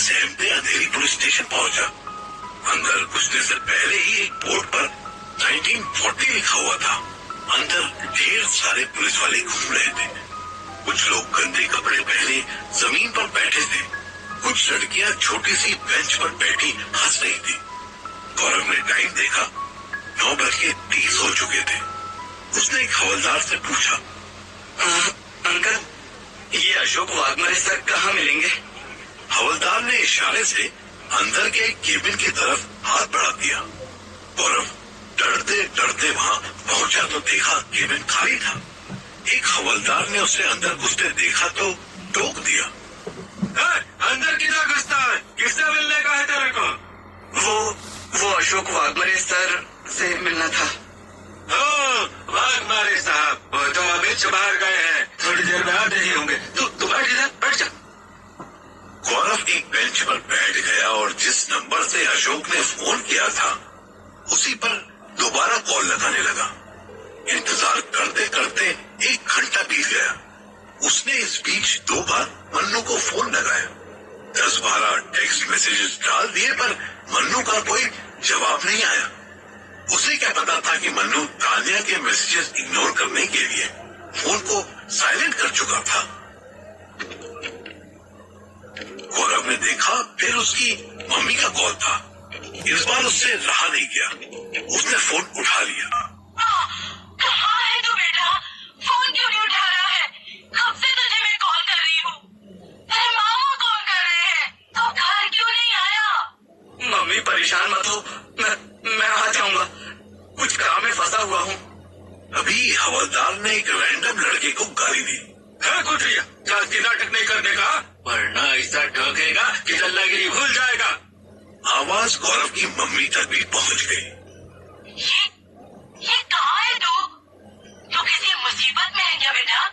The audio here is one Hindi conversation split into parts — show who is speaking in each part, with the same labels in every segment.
Speaker 1: सहमते अंधेरी पुलिस स्टेशन पहुंचा। अंदर घुसने से पहले ही एक बोर्ड पर 1940 लिखा हुआ था। अंदर ढेर सारे पुलिस वाले घूम रहे थे। कुछ लोग गंदे कपड़े पहने जमीन पर बैठे थे। कुछ लड़कियां छोटी सी बेंच पर बैठी हंस रही थी। गौरव ने टाइम देखा, 9:30 हो चुके थे। उसने एक हवलदार से पूछा,
Speaker 2: अंकल, ये अशोक वाघमारे सर कहाँ मिलेंगे?
Speaker 1: हवलदार ने इशारे से अंदर के केबिन की तरफ हाथ बढ़ा दिया। गौरव डरते डरते वहाँ पहुंचा तो देखा केबिन खाली था। एक हवलदार ने उसे अंदर घुसते देखा तो टोक दिया,
Speaker 2: अंदर किधर घुसता है? किससे मिलने का है तेरे को? वो अशोक वाघमारे सर से मिलना था।
Speaker 3: वाघमारे साहब, वो तो अभी बाहर गए हैं, थोड़ी देर में आते ही होंगे। तू बैठ इधर, बैठ जा।
Speaker 1: गौरव एक बेंच पर बैठ गया और जिस नंबर से अशोक ने फोन किया था उसी पर दोबारा कॉल लगाने लगा। इंतजार करते करते 1 घंटा बीत गया। उसने इस बीच 2 बार मन्नू को फोन लगाया। 10-12 टेक्स्ट मैसेजेस डाल दिए पर मन्नू का कोई जवाब नहीं आया। उसे क्या पता था कि मन्नू तानिया के मैसेजेस इग्नोर करने के लिए फोन को साइलेंट कर चुका था। गौरव ने देखा फिर उसकी मम्मी का कॉल था। इस बार उससे रहा नहीं गया, उसने फोन उठा लिया।
Speaker 4: कहाँ है तू बेटा? फोन क्यों नहीं उठा रहा है? कब से तुझे मैं कॉल कर रही हूँ। तेरे मामा कॉल कर रहे हैं, तो घर क्यों नहीं आया?
Speaker 2: मम्मी परेशान मत हो, मैं आ जाऊंगा। कुछ काम में फंसा हुआ हूँ।
Speaker 1: अभी हवलदार ने एक रैंडम लड़के को गाली दी।
Speaker 3: है कुछ जास्ती नाटक नहीं करने का, वरना ऐसा ठोकेगा कि जल्लागिरी भूल जाएगा।
Speaker 1: आवाज गौरव की मम्मी तक भी पहुंच गई।
Speaker 4: ये कहाँ है तू? तू किसी मुसीबत में है क्या बेटा?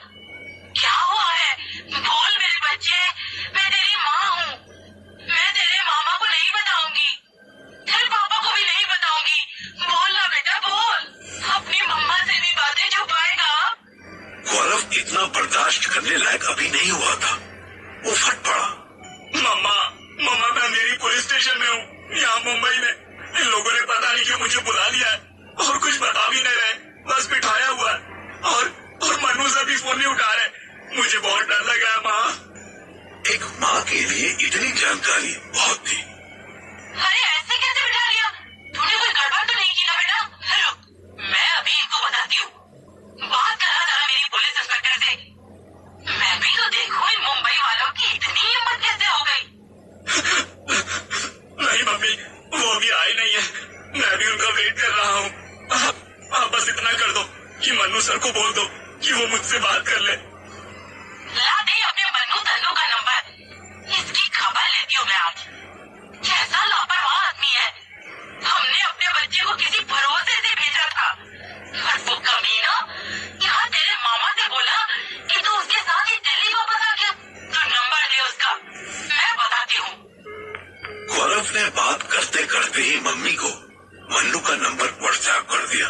Speaker 4: क्या हुआ है? बोल मेरे बच्चे, मैं तेरी माँ हूँ। मैं तेरे मामा को नहीं बताऊंगी, तेरे पापा को भी नहीं बताऊंगी। बोल ना बेटा, बोल। अपनी मम्मा से भी बातें छुपाएगा?
Speaker 1: गौरव इतना बर्दाश्त करने लायक अभी नहीं हुआ था। वो फट पड़ा।
Speaker 2: मम्मा मैं अंधेरी पुलिस स्टेशन में हूँ, यहाँ मुंबई में। इन लोगों ने पता नहीं क्यों मुझे बुला लिया है और कुछ बता भी नहीं रहे, बस बिठाया हुआ है। और मन्नू से भी फोन नहीं उठा रहे। मुझे बहुत डर लग रहा है माँ।
Speaker 1: एक माँ के लिए इतनी जानकारी बहुत थी।
Speaker 4: अरे ऐसे कैसे बिठा लिया? तूने कोई गड़बड़ तो नहीं की ना बेटा? रुक, मैं अभी इनको बताती हूँ। बात करा जरा मेरी पुलिस इंस्पेक्टर से। मैं भी तो देखूं इन मुंबई वालों की इतनी हिम्मत कैसे हो गई।
Speaker 2: नहीं मम्मी, वो अभी आए नहीं है। मैं भी उनका वेट कर रहा हूँ। आप बस इतना कर दो कि मन्नू सर को बोल दो कि वो मुझसे बात कर ले।
Speaker 4: ला दे अपने मन्नू तन्नू का नंबर, इसकी खबर लेती हूँ मैं आज। कैसा लापरवाह आदमी है। हमने अपने बच्चे को किसी भरोसे से भेजा था और वो कमीना यहाँ तेरे मामा से बोला कि तू उसके साथ ही दिल्ली वापस आ गया। तो नंबर दे उसका, मैं बताती हूँ।
Speaker 1: गौरव ने बात करते करते ही मम्मी को मन्नू का नंबर व्हाट्सएप कर दिया।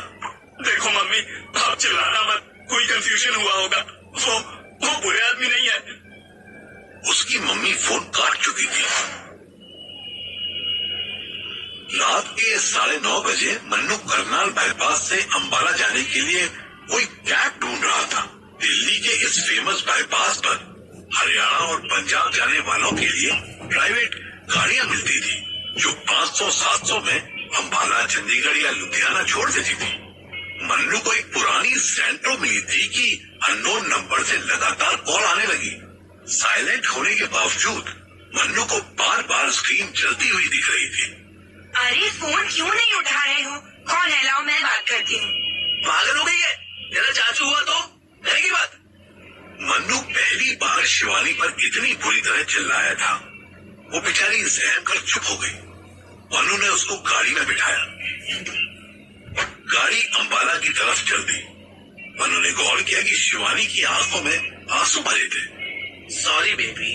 Speaker 2: देखो मम्मी, आप चिल्लाना मत, कोई कंफ्यूजन हुआ होगा। वो बुरे आदमी नहीं है।
Speaker 1: उसकी मम्मी फोन काट चुकी थी। रात के 9:30 बजे मन्नू करनाल बाईपास से अंबाला जाने के लिए कोई कैब ढूंढ रहा था। दिल्ली के इस फेमस बाईपास पर हरियाणा और पंजाब जाने वालों के लिए प्राइवेट गाड़ियां मिलती थी जो 500-700 में अंबाला, चंडीगढ़ या लुधियाना छोड़ देती थी। मन्नू को एक पुरानी सेंट्रो मिली थी कि अननोन नंबर से लगातार कॉल आने लगी। साइलेंट होने के बावजूद मन्नू को बार बार स्क्रीन जलती हुई दिख रही थी।
Speaker 4: अरे फोन क्यों नहीं उठा रहे हो? कौन है? लाओ मैं बात करती हूँ।
Speaker 2: पागल हो गई है? मेरा चाचू हुआ तो करेगी बात।
Speaker 1: मन्नू पहली बार शिवानी पर इतनी बुरी तरह चिल्लाया था। वो बेचारी सहम कर चुप हो गई। मन्नू ने उसको गाड़ी में बिठाया। गाड़ी अंबाला की तरफ चल दी। मन्नू ने गौर किया कि शिवानी की आंखों में आंसू भरे थे।
Speaker 2: सॉरी बेबी,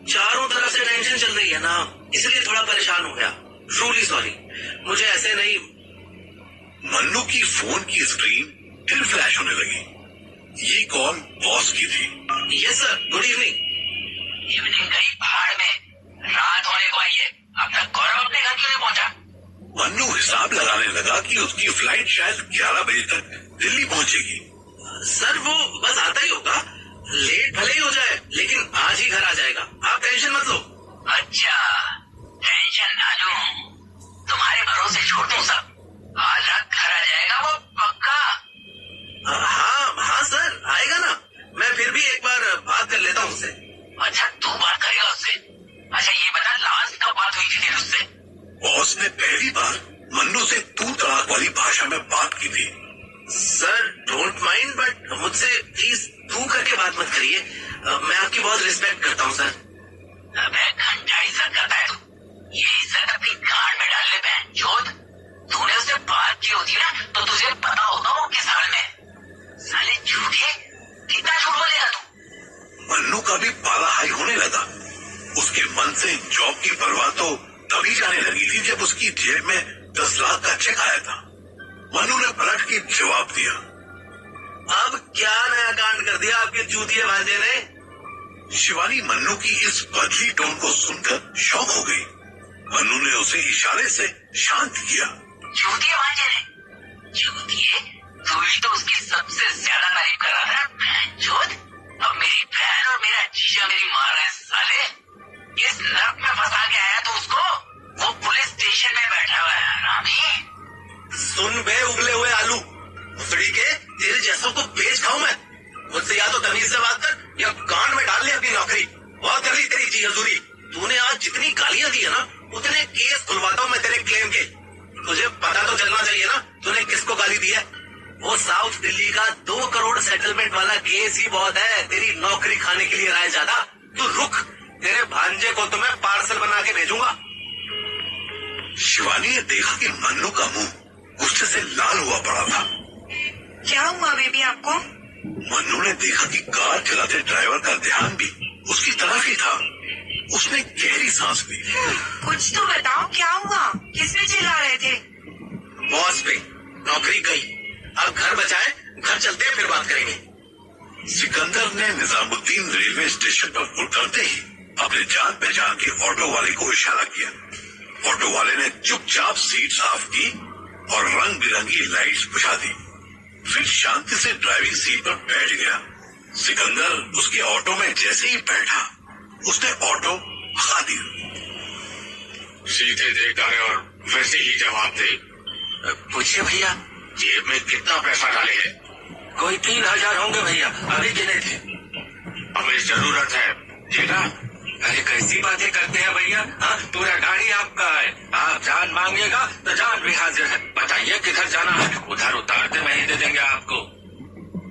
Speaker 2: चारों तरफ से टेंशन चल रही है ना, इसलिए थोड़ा परेशान हो गया। ट्रूली सॉरी, मुझे ऐसे नहीं।
Speaker 1: मन्नू की फोन की स्क्रीन फिर फ्लैश होने लगी। ये कॉल बॉस की थी।
Speaker 2: Yes sir, good evening.
Speaker 4: Evening गई पहाड़ में, रात
Speaker 1: लगा कि उसकी फ्लाइट शायद 11 बजे तक दिल्ली पहुंचेगी।
Speaker 3: सर वो बस आता ही होगा, लेट भले ही हो जाए लेकिन आज ही घर आ जाएगा, आप टेंशन मत लो।
Speaker 4: अच्छा, टेंशन ना लूं, तुम्हारे भरोसे छोड़ दूं सब। आज रात घर आ जाएगा वो पक्का।
Speaker 3: हाँ सर आएगा ना, मैं फिर भी एक बार बात कर लेता हूँ उससे।
Speaker 4: अच्छा तू बात करेगा उससे? अच्छा ये बता लास्ट कब बात हुई थी तेरी उससे?
Speaker 1: बॉस ने पहली बार मन्नू से तू तड़ाक वाली भाषा में बात की थी।
Speaker 3: सर डोंट माइंड बट मुझसे प्लीज तू करके बात मत करिए, मैं आपकी बहुत रिस्पेक्ट करता हूँ सर।
Speaker 4: अबे घंटा इज्जत करता है तू, ये इज्जत अपनी गांड में डाल ले बहनचोद। तूने उससे बात की होती ना तो तुझे पता होता वो किस हाल में। साले झूठे, कितना झूठ बोलेगा तू?
Speaker 1: मन्नू का भी पाला हाई होने लगा। उसके मन से जॉब की परवाह तो तभी जाने लगी थी जब उसकी जेब में 10 लाख का चेक आया था। मन्नू ने पलट के जवाब दिया।
Speaker 3: अब क्या नया कांड कर दिया आपके चूतिए भांजे ने?
Speaker 1: शिवानी मन्नू की इस बदली टोन को सुनकर शॉक हो गई। मन्नू ने उसे इशारे से शांत किया।
Speaker 4: चूतिए भांजे ने? चूतिए? तू ही तो उसकी सबसे ज्यादा तारीफ कर रहा था बहनचोद। अब मेरी बहन और मेरा जीजा मेरी मार रहे हैं साले। इस नर्क में फंसा के आया तो उसको, वो पुलिस स्टेशन में बैठा हुआ है हरामी।
Speaker 3: सुन बे उबले हुए आलू, भुसड़ी के तेरे जैसों को बेच खाऊं मैं? मुझसे या तो तमीज से बात कर या कान में डाल ले अपनी नौकरी। बहुत कर ली तेरी जी हजूरी। तूने आज जितनी गालियां दी है ना उतने केस खुलवाता हूँ मैं तेरे क्लेम के। तुझे पता तो चलना चाहिए ना तूने किसको गाली दी है। वो साउथ दिल्ली का 2 करोड़ सेटलमेंट वाला केस ही बहुत है तेरी नौकरी खाने के लिए राय ज्यादा। तू रुक, तेरे भांजे को तो मैं पार्सल बना के भेजूंगा।
Speaker 1: शिवानी ने देखा कि मन्नू का मुंह गुस्से से लाल हुआ पड़ा था।
Speaker 5: क्या हुआ बेबी आपको?
Speaker 1: मन्नू ने देखा कि कार चलाते ड्राइवर का ध्यान भी उसकी तरफ ही था। उसने गहरी सांस ली।
Speaker 5: कुछ तो बताओ क्या हुआ? किस पे चिल्ला रहे थे?
Speaker 3: बॉस पे, नौकरी गई। अब घर बचाए, घर चलते हैं फिर बात करेंगे।
Speaker 1: सिकंदर ने निजामुद्दीन रेलवे स्टेशन पर उतरते ही अपने जान पहचान के ऑटो वाले को इशारा किया। ऑटो वाले ने चुपचाप सीट साफ की और रंग बिरंगी लाइट्स बुझा दी। फिर शांति से ड्राइविंग सीट पर बैठ गया। सिकंदर उसके ऑटो में जैसे ही बैठा उसने ऑटो भगा दिया।
Speaker 2: सीधे देखता है और वैसे ही जवाब दे।
Speaker 3: पूछिए भैया।
Speaker 2: जेब में कितना पैसा डाले है?
Speaker 3: कोई 3000 होंगे भैया, अभी गिने थे।
Speaker 2: हमें जरूरत है, देना।
Speaker 3: अरे कैसी बातें करते हैं भैया, पूरा गाड़ी आपका है। आप जान मांगेगा तो जान भी हाजिर है। बताइए किधर जाना है, उधर उतारते मैं ही दे देंगे आपको।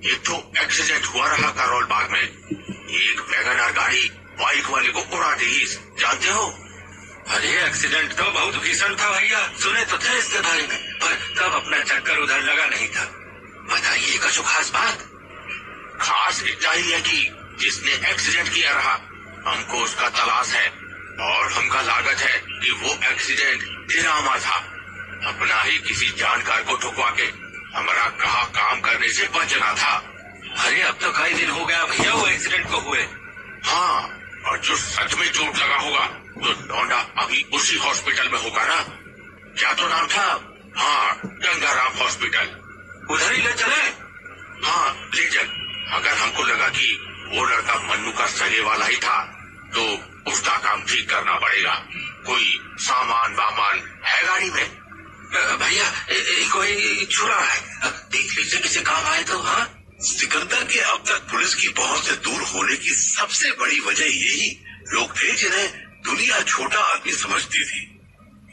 Speaker 2: एक तो एक्सीडेंट हुआ रहा करोल बाग में, एक वैगनर गाड़ी बाइक वाले को उड़ा दी, जानते हो?
Speaker 3: अरे एक्सीडेंट तो बहुत भीषण था भैया, सुने तो थे इसके बारे में, पर तब अपना चक्कर उधर लगा नहीं था। बताइए कुछ खास बात।
Speaker 2: खास इतना ही है कि जिसने एक्सीडेंट किया रहा हमको उसका तलाश है और हमका लागत है कि वो एक्सीडेंट ड्रामा था। अपना ही किसी जानकार को ठुकवा के हमारा कहा काम करने से बचना था।
Speaker 3: अरे अब तो कई दिन हो गया भैया वो एक्सीडेंट को हुए।
Speaker 2: हाँ, और जो सच में चोट लगा होगा तो लौंडा अभी उसी हॉस्पिटल में होगा ना। क्या तो नाम था? हाँ, गंगाराम हॉस्पिटल।
Speaker 3: उधर ही ले चले?
Speaker 2: हाँ ले चल। अगर हमको लगा कि वो लड़का मन्नू का सगे वाला ही था तो उसका काम ठीक करना पड़ेगा। कोई सामान वामान है गाड़ी में?
Speaker 3: भैया कोई छुरा है, देख लीजिए किसी काम आए तो। हाँ,
Speaker 1: सिकंदर के अब तक पुलिस की पहुंच से दूर होने की सबसे बड़ी वजह यही लोग थे जिन्हें दुनिया छोटा आदमी समझती थी।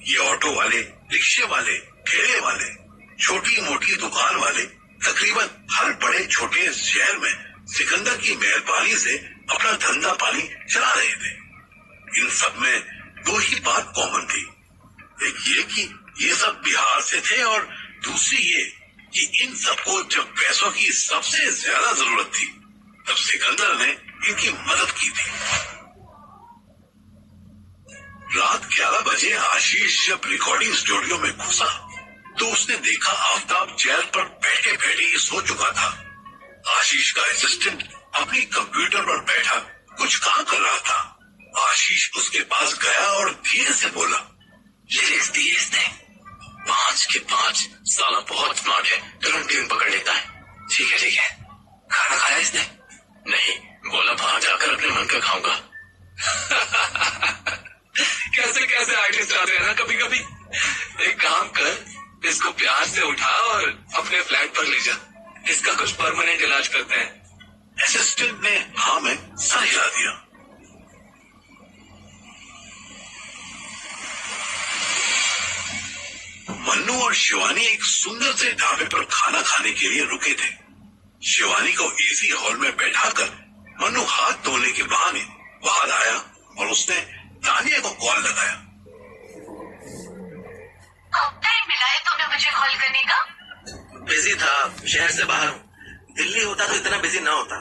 Speaker 1: ये ऑटो वाले, रिक्शे वाले, ठेले वाले, छोटी मोटी दुकान वाले, तकरीबन हर बड़े छोटे शहर में सिकंदर की मेहरबानी से अपना धंधा पानी चला रहे थे। इन सब में 2 ही बात कॉमन थी। एक ये कि ये सब बिहार से थे और दूसरी ये कि इन सबको जब पैसों की सबसे ज्यादा जरूरत थी तब सिकंदर ने इनकी मदद की थी। रात 11 बजे आशीष जब रिकॉर्डिंग स्टूडियो में घुसा तो उसने देखा आफ्ताब चेयर पर बैठे बैठे ही सो चुका था। आशीष का असिस्टेंट अपनी कंप्यूटर पर बैठा कुछ काम कर रहा था। आशीष उसके पास गया और धीरे से बोला, लिरिक्स दिए इसने?
Speaker 3: 5 के 5 साला बहुत स्मार्ट है, तुरंत ट्यून पकड़ लेता है। ठीक है। खाना खाया इसने? नहीं, बोला बाहर जाकर अपने मन का खाऊंगा। कैसे आर्टिस्ट आते हैं ना कभी कभी। एक काम कर, इसको प्यार से उठा और अपने फ्लैट पर ले जा, इसका कुछ परमानेंट इलाज करते हैं।
Speaker 1: असिस्टेंट ने हाँ में सर हिला दिया। मन्नू और शिवानी एक सुंदर से ढाबे पर खाना खाने के लिए रुके थे। शिवानी को एसी हॉल में बैठाकर मन्नू हाथ धोने के बहाने बाहर आया और उसने तानिया को कॉल लगाया।
Speaker 4: कब टाइम मिला है तुम्हें मुझे कॉल करने का?
Speaker 3: बिजी था, शहर से बाहर हूँ। दिल्ली होता तो इतना बिजी ना होता।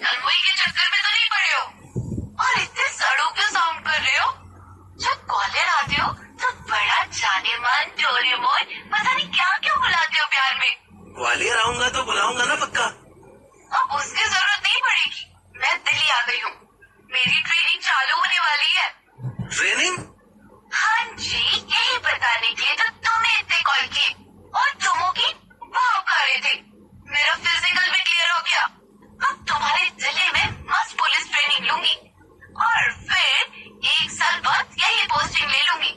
Speaker 4: रंगोई के चक्कर में तो नहीं पड़े हो? और इतने सड़ों क्यों साउंड कर रहे हो? जब कॉलर आते हो तो बड़ा जाने मन डोरेमोन पता नहीं क्या क्यों बुलाते हो प्यार में।
Speaker 3: ग्वालियर आऊंगा तो बुलाऊंगा ना पक्का।
Speaker 4: अब उसकी जरूरत नहीं पड़ेगी, मैं दिल्ली आ गई हूँ। मेरी ट्रेनिंग चालू होने वाली है।
Speaker 3: ट्रेनिंग?
Speaker 4: हाँ जी, यही बताने के लिए तो तुम्हें इतने कॉल किए और तुमों की भाव खा रहे थे। मेरा फिजिकल भी क्लियर हो गया। अब तुम्हारे जिले में मस्त पुलिस ट्रेनिंग लूंगी और फिर 1 साल बाद यही पोस्टिंग ले लूंगी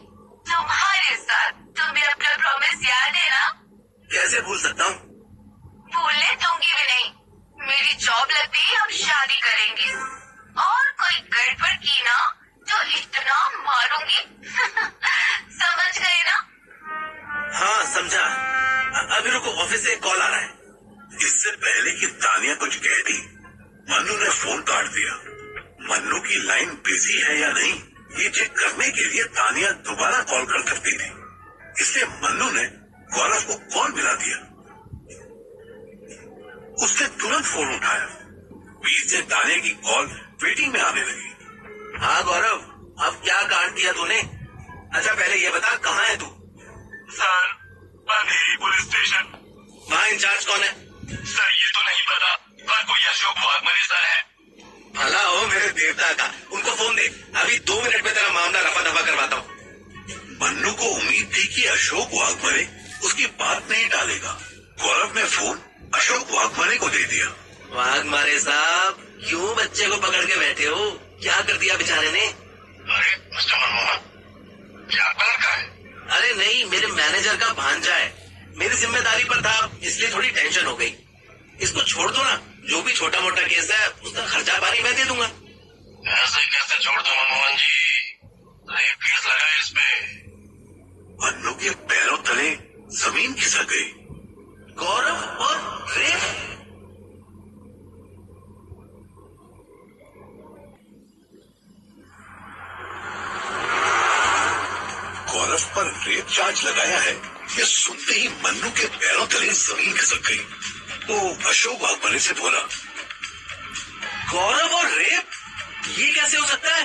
Speaker 4: तुम्हारे साथ। तुम्हें अपना प्रॉमिस याद है ना?
Speaker 3: कैसे भूल सकता हूँ?
Speaker 4: भूलने दूंगी भी नहीं। मेरी जॉब लगती ही हम शादी करेंगे और कोई गड़बड़ की ना तो इतना मारूंगी। समझ गए ना?
Speaker 3: हाँ समझा। अभी रुको, ऑफिस से कॉल आ रहा है।
Speaker 1: इससे पहले कि तानिया कुछ कहती, मन्नू ने फोन काट दिया। मन्नू की लाइन बिजी है या नहीं ये चेक करने के लिए तानिया दोबारा कॉल कर सकती थी, इसलिए मन्नू ने गौरव को कॉल मिला दिया। उसने तुरंत फोन उठाया। बीच से तानिया की कॉल वेटिंग में आने लगी।
Speaker 3: हाँ गौरव, अब क्या कांड किया तूने? अच्छा पहले ये बता, कहाँ है तू?
Speaker 2: सर, अंधेरी पुलिस स्टेशन।
Speaker 3: वहाँ इंचार्ज कौन है?
Speaker 2: सर ये तो नहीं पता, पर कोई अशोक वाघमरे सर है।
Speaker 3: भला हो मेरे देवता का, उनको फोन दे। अभी 2 मिनट में तेरा मामला रफा दफा करवाता हूँ।
Speaker 1: मन्नू को उम्मीद थी कि अशोक वाघमरे उसकी बात नहीं टालेगा। गौरव ने फोन अशोक वाघमरे को दे दिया।
Speaker 3: वाघमारे साहब, क्यों बच्चे को पकड़ के बैठे हो? क्या कर दिया बेचारे ने?
Speaker 1: अरे मिस्टर मनमोहन, क्या आपका लड़का है?
Speaker 3: अरे नहीं, मेरे मैनेजर का भांजा है। मेरी जिम्मेदारी पर था, इसलिए थोड़ी टेंशन हो गई। इसको छोड़ दो ना, जो भी छोटा मोटा केस है उसका खर्चा पानी मैं दे दूंगा।
Speaker 1: ऐसे कैसे छोड़ दो मनमोहन जी, रेप केस लगा है इसमें। मन्नू के पैरों तले जमीन खिसक गई।
Speaker 3: गौरव और रेप?
Speaker 1: गौरव पर रेप चार्ज लगाया है, ये सुनते ही मन्नू के पैरों तले जमीन खिसक गई। वो अशोक वाघमरे से बोला,
Speaker 3: गौरव और रेप? ये कैसे हो सकता है?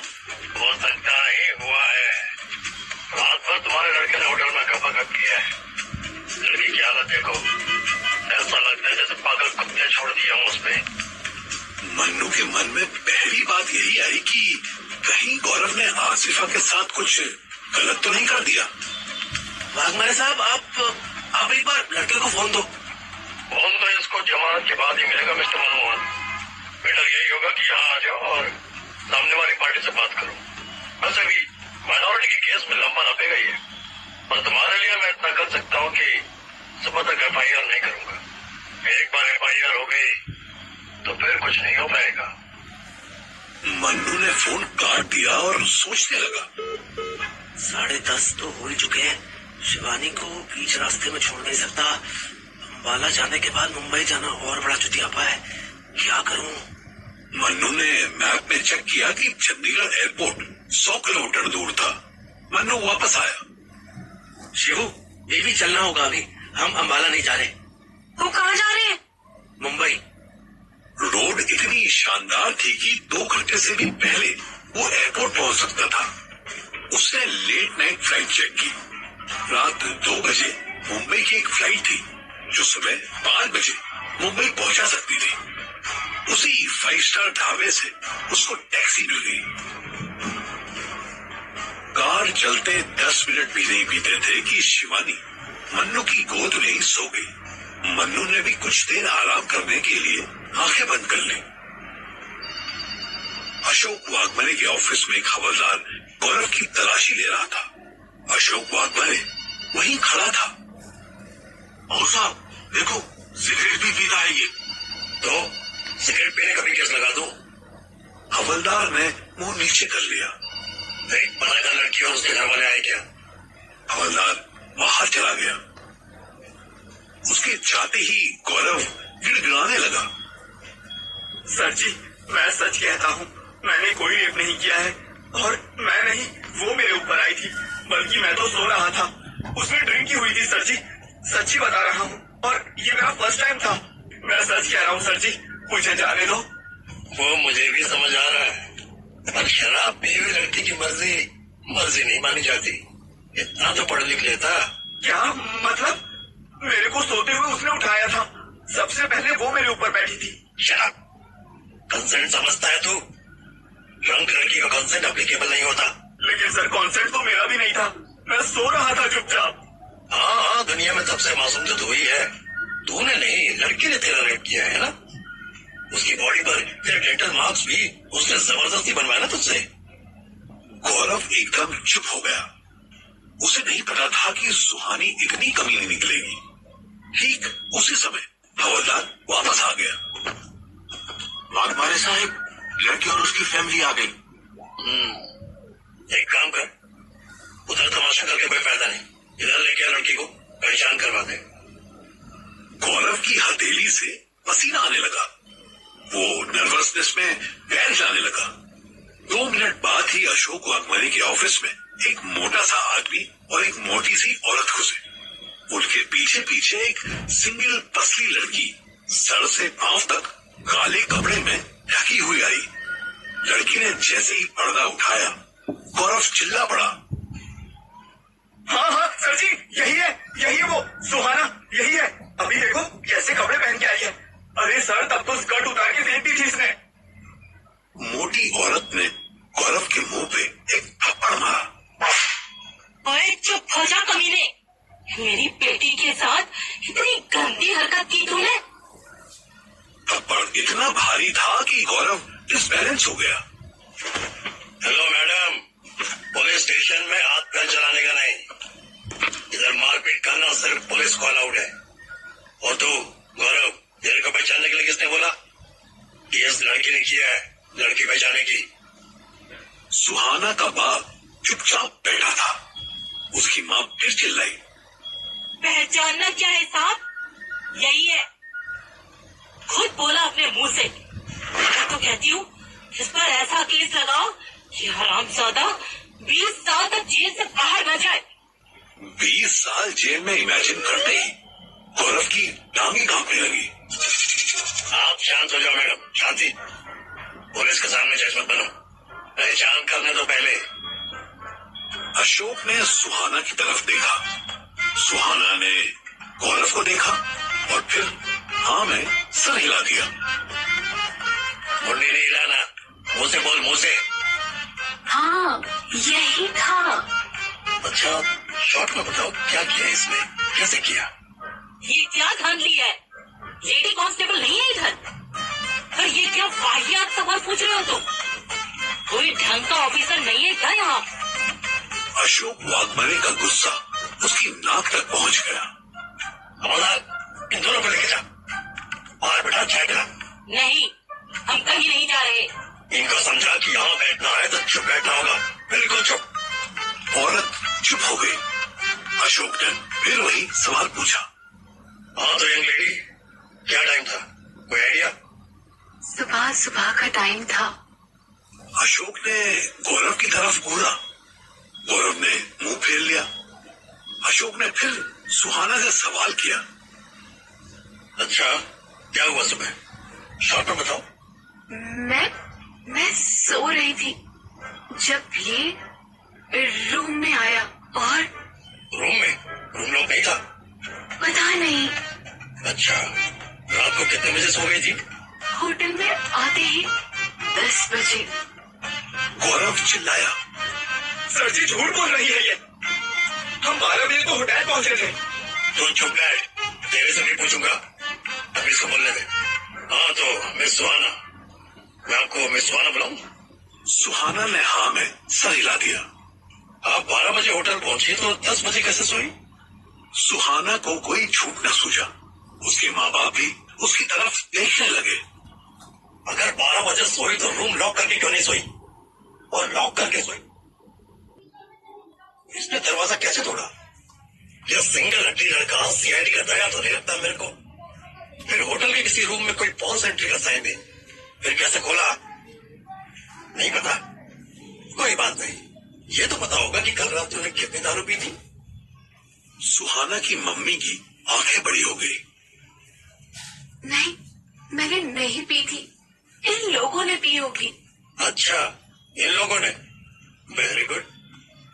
Speaker 1: हो सकता ही हुआ है। रात भर तुम्हारे लड़के ने होटल में गपगप किया है। लड़की की हालत देखो, ऐसा लगता है जैसे पागल कुत्ते छोड़ दिया हूँ उसपे। मन्नू के मन में पहली बात यही आई कि कहीं गौरव ने आसिफा के साथ कुछ गलत तो नहीं कर दिया।
Speaker 3: वाघमारे साहब, आप एक बार लड़के को फोन दो।
Speaker 1: फोन तो इसको जमानत के बाद ही मिलेगा मिस्टर मनमोहन। बेटर यही होगा कि यहाँ आ जाओ और सामने वाली पार्टी से बात करो। वैसे भी माइनॉरिटी के केस में लंबा लगेगा ही है, पर तुम्हारे लिए मैं इतना कर सकता हूँ कि सुबह तक FIR नहीं करूंगा। एक बार FIR हो गई तो फिर कुछ नहीं हो पाएगा। मन्नू ने फोन काट दिया और सोचने लगा।
Speaker 3: 10:30 तो हो ही चुके हैं। शिवानी को बीच रास्ते में छोड़ नहीं सकता। अंबाला जाने के बाद मुंबई जाना और बड़ा चुतियापा है। क्या करूं?
Speaker 1: मन्नू ने मैप में चेक किया कि चंडीगढ़ एयरपोर्ट 100 किलोमीटर दूर था। मन्नू वापस आया।
Speaker 3: शिवू, ये भी चलना होगा अभी। हम अंबाला नहीं जा रहे।
Speaker 5: वो कहाँ जा रहे हैं?
Speaker 3: मुंबई।
Speaker 1: रोड इतनी शानदार थी कि 2 घंटे से भी पहले वो एयरपोर्ट पहुंच सकता था। उसने लेट नाइट फ्लाइट चेक की। रात 2 बजे मुंबई की एक फ्लाइट थी जो सुबह 5 बजे मुंबई पहुंचा सकती थी। उसी 5 स्टार ढाबे से उसको टैक्सी मिल गई। कार चलते 10 मिनट भी नहीं बीते थे कि शिवानी मन्नू की गोद में ही सो गई। मन्नू ने भी कुछ देर आराम करने के लिए आंखें बंद कर ली। अशोक वाघमरे के ऑफिस में एक हवलदार गौरव की तलाशी ले रहा था। अशोक वाघमरे वहीं खड़ा था।
Speaker 3: और साहब देखो, सिगरेट भी पीता है ये। तो सिगरेट पीने का भी केस लगा दो।
Speaker 1: हवलदार ने मुंह नीचे कर लिया।
Speaker 3: एक पता लड़की और उसके घर वाले आए क्या?
Speaker 1: हवलदार बाहर चला गया। उसके जाते ही गौरव गिड़गिड़ाने लगा।
Speaker 2: सर जी, मैं सच कहता हूँ, मैंने कोई रेप नहीं किया है और मैं नहीं, वो मेरे ऊपर आई थी। बल्कि मैं तो सो रहा था, उसमें ड्रिंक की हुई थी सर जी। सच्ची बता रहा हूँ और ये मेरा फर्स्ट टाइम था। मैं सच कह रहा हूँ सर जी, मुझे जाने दो।
Speaker 3: वो मुझे भी समझ आ रहा है, पर शराब पी हुई लड़की की मर्जी नहीं मानी जाती। इतना तो पढ़ लिख लेता।
Speaker 2: क्या मतलब? मेरे को सोते हुए उसने उठाया था। सबसे पहले वो मेरे ऊपर बैठी थी।
Speaker 3: शराब कंसेंट समझता है तू? ड्रंक लड़की का कंसेंट एप्लीकेबल नहीं होता।
Speaker 2: लेकिन सर, कॉन्सेंट तो मेरा भी नहीं था। मैं सो रहा था चुपचाप।
Speaker 3: हाँ, दुनिया में सबसे मासूम तो तू ही है। तूने नहीं, लड़की ने तेरा रेप किया है ना। उसकी बॉडी पर तेरे डेंटल मार्क्स भी उसने जबरदस्ती बनवाया ना तुझसे।
Speaker 1: गौरव एकदम चुप हो गया। उसे नहीं पता था कि सुहानी इतनी कमीनी निकलेगी। ठीक उसी समय हवलदार वापस आ गया।
Speaker 3: वाघमारे साहब, लड़की और उसकी फैमिली आ गई। एक काम कर, उधर तमाशा करके कोई फायदा नहीं। इधर लेके आ लड़की को, पहचान करवा दे।
Speaker 1: गौरव की हथेली से पसीना आने लगा। वो नर्वसनेस में पैर जाने लगा। 2 मिनट बाद ही अशोक वाघमरे के ऑफिस में एक मोटा सा आदमी और एक मोटी सी औरत घुसे। उनके पीछे पीछे एक सिंगल पसली लड़की सर से पांव तक काले कपड़े में ढकी हुई आई। लड़की ने जैसे ही पर्दा उठाया, गौरव चिल्ला पड़ा।
Speaker 2: हाँ हाँ सर जी, यही है वो सुहाना, यही है। अभी देखो कैसे कपड़े पहन के आई है। अरे सर, तब तो स्कर्ट उतार के फेंक दी थी इसने।
Speaker 1: मोटी औरत ने गौरव के मुंह पे एक थप्पड़ मारा।
Speaker 4: ओए चुप हो जा कमीने, मेरी बेटी के साथ इतनी गंदी हरकत की तूने।
Speaker 1: थप्पड़ इतना भारी था कि गौरव डिसबैलेंस हो गया।
Speaker 3: हेलो मैडम, पुलिस स्टेशन में हाथ पैर चलाने का नहीं। इधर मारपीट करना सिर्फ पुलिस को अलाउड है। और तू गौरव, तेरे को पहचानने के लिए किसने बोला? ये इस लड़की ने किया है, लड़की पहचाने की।
Speaker 1: सुहाना का बाप चुपचाप बैठा था। उसकी माँ फिर चिल्लाई।
Speaker 4: पहचानना क्या है साहब, यही है। खुद बोला अपने मुंह से। मैं तो कहती हूँ इस पर ऐसा केस लगाओ कि हरामजादा 20 साल तक जेल से बाहर न जाए।
Speaker 1: 20 साल जेल में इमेजिन करते ही गौरव की टांगें कांपने लगी।
Speaker 3: आप शांत हो जाओ मैडम, शांति। पुलिस के सामने जज मत बनो, पहचान करने दो पहले।
Speaker 1: अशोक ने सुहाना की तरफ देखा। सुहाना ने गौरव को देखा और फिर हाँ में सर हिला दिया।
Speaker 3: मुंडी नहीं हिलाना, मुंह से बोल, मुंह से।
Speaker 4: हाँ यही था।
Speaker 3: अच्छा, शॉर्ट में बताओ क्या किया इसमें, कैसे किया?
Speaker 4: ये क्या धांधली है? लेडी कांस्टेबल नहीं है इधर। पर ये क्या वाहियात सवाल पूछ रहे हो तुम? कोई ढंग का ऑफिसर नहीं है क्या यहाँ?
Speaker 1: अशोक वाघमरे का गुस्सा उसकी नाक तक पहुंच गया।
Speaker 3: हवलदार, इन दोनों को लेके जा, बाहर बैठा छाएगा।
Speaker 4: नहीं, हम कहीं नहीं जा रहे।
Speaker 3: इनको समझा कि यहाँ बैठना है तो चुप बैठना होगा, बिल्कुल चुप।
Speaker 1: औरत चुप हो गई। अशोक ने फिर वही सवाल पूछा।
Speaker 3: हाँ तो यंग लेडी, क्या टाइम था, कोई आइडिया?
Speaker 5: सुबह का टाइम था।
Speaker 1: अशोक ने गौरव की तरफ घूरा। गौरव ने मुंह फेर लिया। अशोक ने फिर सुहाना से सवाल किया।
Speaker 3: अच्छा, क्या हुआ सुबह, शॉर्ट में बताओ।
Speaker 5: मैं सो रही थी जब ये रूम में आया और
Speaker 3: रूम लॉक नहीं था?
Speaker 5: पता नहीं।
Speaker 3: अच्छा, रात को कितने बजे सो गई थी?
Speaker 5: होटल में आते ही 10 बजे।
Speaker 1: गौरव चिल्लाया।
Speaker 2: सर सर जी झूठ बोल रही है ये। हम 12 बजे तो होटल पहुंचे थे।
Speaker 3: तू चुप बैठ, तेरे से नहीं पूछूंगा, अब इसको बोलने दे। हाँ तो मिस सुहाना, मैं आपको मिस सुहाना बुलाऊं?
Speaker 1: सुहाना ने हाँ में सर हिला दिया।
Speaker 3: आप 12 बजे होटल पहुंचे तो 10 बजे कैसे सोई?
Speaker 1: सुहाना को कोई झूठ न सूझा। उसके माँ बाप भी उसकी तरफ देखने लगे।
Speaker 3: अगर 12 बजे सोई तो रूम लॉक करके क्यों नहीं सोई? और लॉक करके सोई? इसने दरवाजा कैसे तोड़ा? यह सिंगल हड्डी लड़का सीआईडी का दया तो नहीं लगता मेरे को। फिर होटल के किसी रूम में कोई पॉज एंट्री का साइन है, फिर कैसे खोला? नहीं पता। कोई बात नहीं, ये तो पता होगा कि कल रात तूने कितनी दारू पी थी?
Speaker 1: सुहाना की मम्मी की आंखें बड़ी हो गई।
Speaker 5: नहीं, मैंने नहीं पी थी, इन लोगों ने पी होगी।
Speaker 3: अच्छा, इन लोगों ने? वेरी गुड,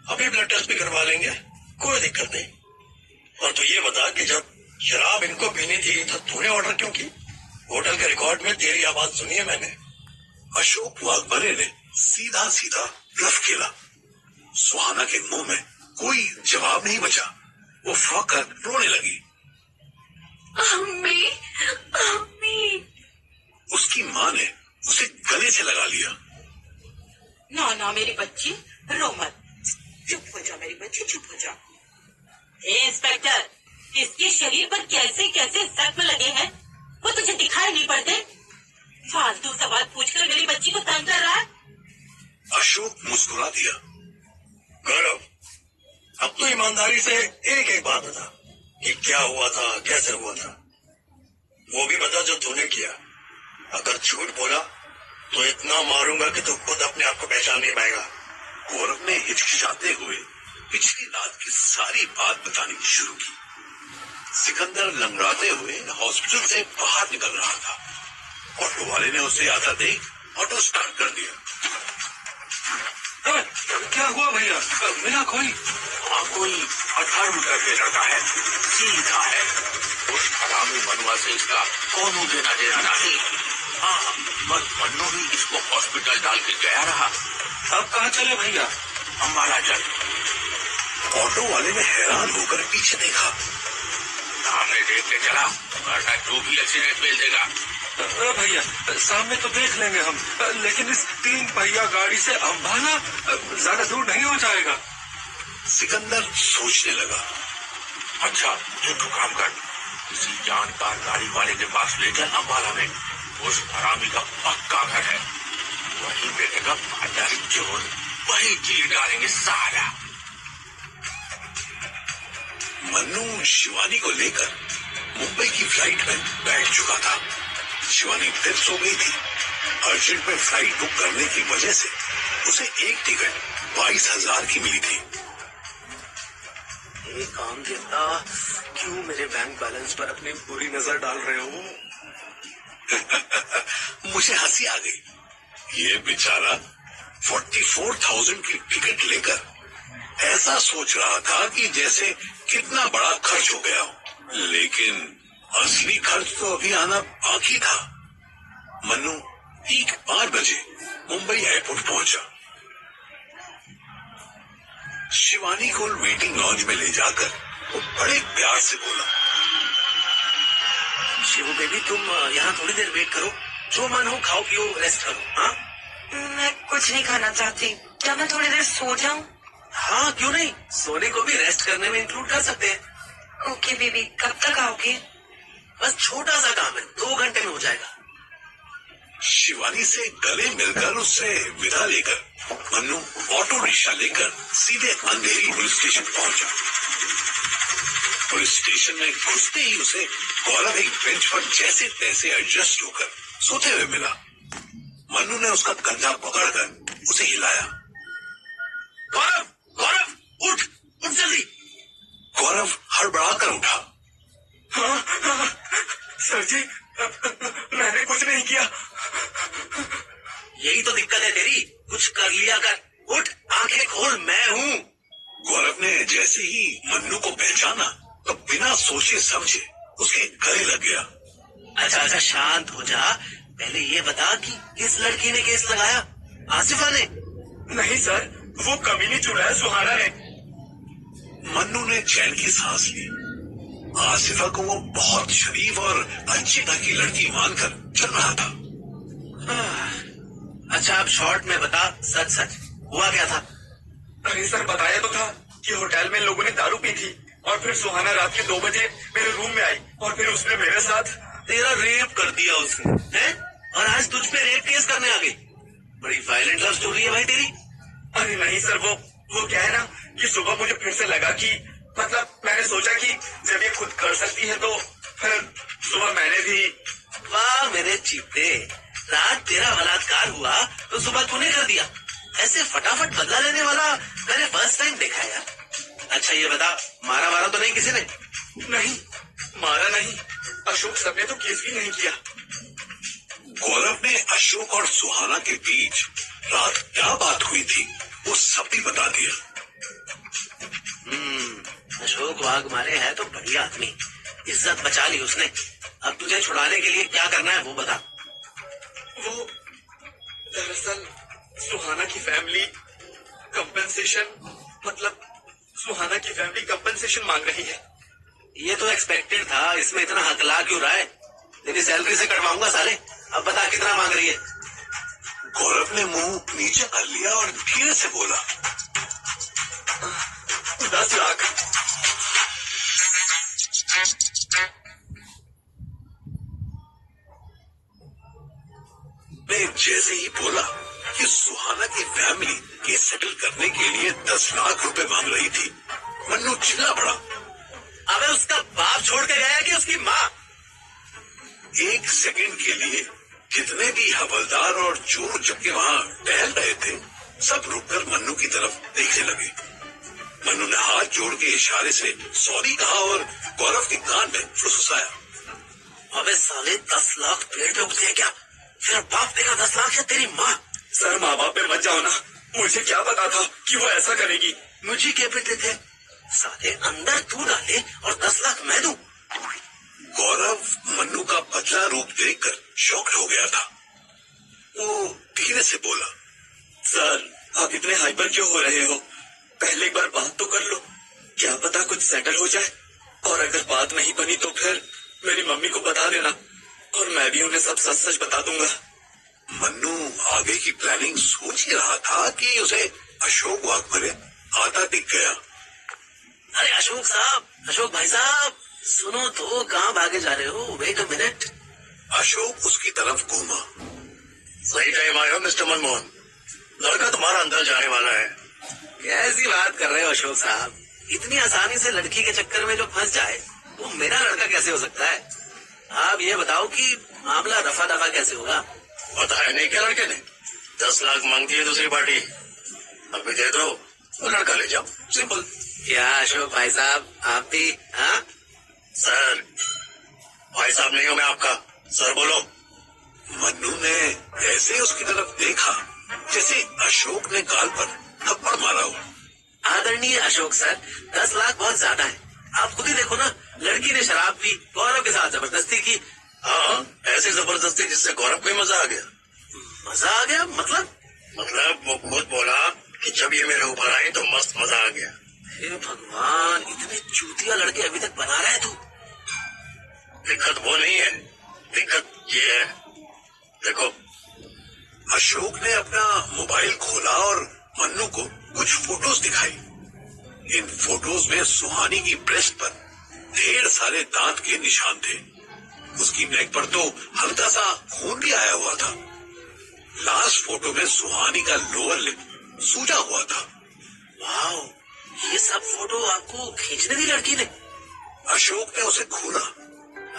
Speaker 3: अभी ब्लड टेस्ट भी करवा लेंगे, कोई दिक्कत नहीं। और तू ये बता कि जब शराब इनको पीनी थी तो तूने ऑर्डर क्यों की? होटल के रिकॉर्ड में तेरी आवाज सुनी है मैंने।
Speaker 1: अशोक वाघबरे ने सीधा सीधा ब्लफ खेला। सुहाना के मुंह में कोई जवाब नहीं बचा। वो फौकर रोने लगी।
Speaker 5: अम्मी, अम्मी।
Speaker 1: उसकी माँ ने उसे गले से लगा लिया।
Speaker 4: ना ना मेरी बच्ची, रो मत, चुप हो जा मेरी बच्ची, चुप हो जा। इंस्पेक्टर, इसके शरीर पर कैसे कैसे जख्म लगे हैं, वो तुझे दिखाई नहीं पड़ते? फालतू सवाल पूछकर मेरी बच्ची को तंग कर रहा है।
Speaker 1: अशोक मुस्कुरा दिया।
Speaker 3: गौरव, अब तो ईमानदारी से एक एक बात बता कि क्या हुआ था, कैसे हुआ था। वो भी बता जो तूने किया। अगर झूठ बोला तो इतना मारूंगा कि तू खुद अपने आप को पहचान नहीं पाएगा।
Speaker 1: गौरव ने हिचकिचाते हुए पिछली रात की सारी बात बतानी शुरू की। सिकंदर लंगड़ाते हुए हॉस्पिटल से बाहर निकल रहा था। ऑटो वाले ने उसे आता देख ऑटो स्टार्ट कर दिया।
Speaker 2: क्या हुआ भैया? मिला कोई?
Speaker 1: हाँ, कोई 18 मीटर पे लड़का है, सीधा है। उस हरामी मनुआ से इसका कौन देना देना नहीं। हाँ, बस मन्नू ही इसको हॉस्पिटल डाल के गया रहा।
Speaker 2: अब कहाँ चले भैया?
Speaker 1: अम्बाला चल। ऑटो वाले ने हैरान होकर पीछे देखा। सामने देख के चला, वरना तू भी एक्सीडेंट मिल देगा।
Speaker 2: भैया सामने तो देख लेंगे हम, लेकिन इस 3 पहिया गाड़ी से अम्बाला ज्यादा दूर नहीं हो जाएगा।
Speaker 1: सिकंदर सोचने लगा। अच्छा, तो तू काम कर, किसी जानकार गाड़ी वाले के पास ले चल अम्बाला में। उस हरामी का पक्का घर है, वहीं बैठेगा पाटारी चोर, वहीं चीर डालेंगे सारा। मन्नू शिवानी को लेकर मुंबई की फ्लाइट में बैठ चुका था। शिवानी फिर सो गई थी। अर्जेंट में फ्लाइट बुक करने की वजह से उसे एक टिकट 22,000 की मिली थी।
Speaker 3: ये काम देता, क्यों मेरे बैंक बैलेंस पर अपनी बुरी नजर डाल रहे हो?
Speaker 1: मुझे हंसी आ गई। ये बेचारा 44,000 की टिकट लेकर ऐसा सोच रहा था कि जैसे कितना बड़ा खर्च हो गया हो, लेकिन असली खर्च तो अभी आना बाकी था। मन्नू ठीक 5 बजे मुंबई एयरपोर्ट पहुंचा। शिवानी को वेटिंग लॉन्ज में ले जाकर वो बड़े प्यार से बोला,
Speaker 3: शिवू बेबी, तुम यहाँ थोड़ी देर वेट करो, जो मन हो खाओ पियो, रेस्ट करो। हाँ,
Speaker 5: मैं कुछ नहीं खाना चाहती, क्या मैं थोड़ी देर सो जाऊं?
Speaker 3: हाँ क्यों नहीं, सोने को भी रेस्ट करने में इंक्लूड कर सकते हैं।
Speaker 5: ओके बेबी, कब तक आओगे?
Speaker 3: बस छोटा सा काम है, 2 घंटे में हो जाएगा।
Speaker 1: शिवानी से गले मिलकर उससे विदा लेकर मन्नू ऑटो रिक्शा लेकर सीधे अंधेरी पुलिस स्टेशन पहुंचा। पुलिस स्टेशन में घुसते ही उसे गौरव एक बेंच पर जैसे तैसे एडजस्ट होकर सोते हुए मिला। मन्नू ने उसका कंधा पकड़कर उसे हिलाया।
Speaker 3: गौरव, गौरव, उठ, उठ जल्दी।
Speaker 1: गौरव हड़बड़ाकर उठा।
Speaker 2: हाँ, सर जी, मैंने कुछ नहीं किया।
Speaker 3: यही तो दिक्कत है तेरी, कुछ कर लिया कर। उठ, आंखें खोल, मैं हूँ।
Speaker 1: गौरव ने जैसे ही मन्नू को पहचाना तो बिना सोचे समझे उसके गले लग गया।
Speaker 3: अच्छा, शांत हो जा। पहले ये बता कि किस लड़की ने केस लगाया? आसिफा ने?
Speaker 2: नहीं सर, वो कमीनी चुराया सुहाना ने।
Speaker 1: मन्नू ने चैन की सांस ली। आसिफा को वो बहुत शरीफ और अच्छी घर की लड़की मानकर चल रहा था।
Speaker 3: अच्छा अब शॉर्ट में बता, सच सच हुआ क्या था?
Speaker 2: अरे सर बताया तो था कि होटल में लोगों ने दारू पी थी और फिर सुहाना रात के 2 बजे मेरे रूम में आई और फिर उसने मेरे साथ।
Speaker 3: तेरा रेप कर दिया उसने, हैं? और आज तुझ पे रेप केस करने आ गई। बड़ी वायलेंट लव स्टोरी है भाई तेरी।
Speaker 2: अरे नहीं सर, वो क्या है ना कि सुबह मुझे फिर से लगा कि मतलब मैंने सोचा कि जब ये खुद कर सकती है तो फिर सुबह मैंने भी।
Speaker 3: वाह मेरे चीते, रात तेरा बलात्कार हुआ तो सुबह तूने कर दिया। ऐसे फटाफट बदला लेने वाला मैंने फर्स्ट टाइम देखा है यार। अच्छा ये बता, मारा तो नहीं किसी ने?
Speaker 2: नहीं, मारा नहीं। अशोक सर ने तो केस भी नहीं किया।
Speaker 1: गौरव ने अशोक और सुहाना के बीच रात क्या बात हुई थी वो सब भी बता दिया।
Speaker 3: अशोक वाघ मारे है तो बढ़िया आदमी, इज्जत बचा ली उसने। अब तुझे छुड़ाने के लिए क्या करना है वो बता।
Speaker 2: वो दरअसल सुहाना की फैमिली कंपनसेशन मांग रही है।
Speaker 3: ये तो एक्सपेक्टेड था, इसमें इतना हकला क्यों रहा है? तेरी सैलरी से कटवाऊंगा साले। अब बता कितना मांग रही है?
Speaker 1: गौरव ने मुंह नीचे कर लिया और धीरे से बोला,
Speaker 2: 10 लाख।
Speaker 1: मैं जैसे ही बोला कि सुहाना की फैमिली केस सेटल करने के लिए 10 लाख रुपए मांग रही थी, मन्नू चिल्ला पड़ा।
Speaker 3: अबे उसका बाप छोड़ के गया कि उसकी माँ?
Speaker 1: एक सेकंड के लिए जितने भी हवलदार और चोर चक्के वहां टहल रहे थे सब रुककर मन्नू की तरफ देखने लगे। मन्नू ने हाथ जोड़ के इशारे से सॉरी कहा और गौरव के कान में फुसफुसाया,
Speaker 3: अबे साले 10 लाख पेड़ पे उगते हैं क्या? तेरा बाप देगा 10 लाख या तेरी माँ?
Speaker 2: सर माँ बाप पे मत जाओ ना, मुझे क्या पता था कि वो ऐसा करेगी।
Speaker 3: मुझे क्या पता थे? साले अंदर तू डाले और 10 लाख मैं दूं।
Speaker 1: गौरव मन्नू का बदला रूप देखकर शॉक्ड हो गया था। वो धीरे से बोला,
Speaker 2: सर आप इतने हाइपर क्यों हो रहे हो? पहले एक बार बात तो कर लो, क्या पता कुछ सेटल हो जाए। और अगर बात नहीं बनी तो फिर मेरी मम्मी को बता देना और मैं भी उन्हें सब सच सच बता दूंगा।
Speaker 1: मन्नू आगे की प्लानिंग सोच ही रहा था कि उसे अशोक वाघमरे आता दिख गया।
Speaker 3: अरे अशोक साहब, अशोक भाई साहब, सुनो तो, कहाँ भागे जा रहे हो? Wait a minute.
Speaker 1: अशोक उसकी तरफ घूमा।
Speaker 3: सही टाइम आए हो मिस्टर मनमोहन, लड़का तुम्हारा अंदर जाने वाला है। कैसी बात कर रहे हो अशोक साहब? इतनी आसानी से लड़की के चक्कर में जो फंस जाए वो मेरा लड़का कैसे हो सकता है? आप ये बताओ कि मामला रफा दफा कैसे होगा? बताया नहीं क्या लड़के ने? 10 लाख मांगती है दूसरी पार्टी, अभी दे दो तो लड़का ले जाओ, सिंपल। क्या अशोक भाई साहब आप भी? हाँ सर, भाई साहब नहीं हो मैं आपका, सर बोलो।
Speaker 1: मन्नू ने ऐसे उसकी तरफ देखा जैसे अशोक ने गाल पर थप्पड़ मारा हो।
Speaker 3: आदरणीय अशोक सर, 10 लाख बहुत ज्यादा है। आप खुद ही देखो ना, लड़की ने शराब पी, गौरव के साथ जबरदस्ती की। हाँ, ऐसी जबरदस्ती जिससे गौरव को ही मजा आ गया। मजा आ गया मतलब वो खुद बोला कि जब ये मेरे ऊपर आई तो मस्त मजा आ गया। हे भगवान, इतने चूतिया लड़के अभी तक बना रहे तू। दिक्कत वो नहीं है, दिक्कत ये है, देखो।
Speaker 1: अशोक ने अपना मोबाइल खोला और मन्नू को कुछ फोटोज दिखाई। इन फोटोज में सुहानी की ब्रेस्ट पर ढेर सारे दांत के निशान थे। उसकी नेक पर तो हल्का सा खून भी आया हुआ था। लास्ट फोटो में सुहानी का लोअर लिप सूजा हुआ था। वाह, ये सब फोटो आपको खींचने दी लड़की ने? अशोक ने उसे घूरा।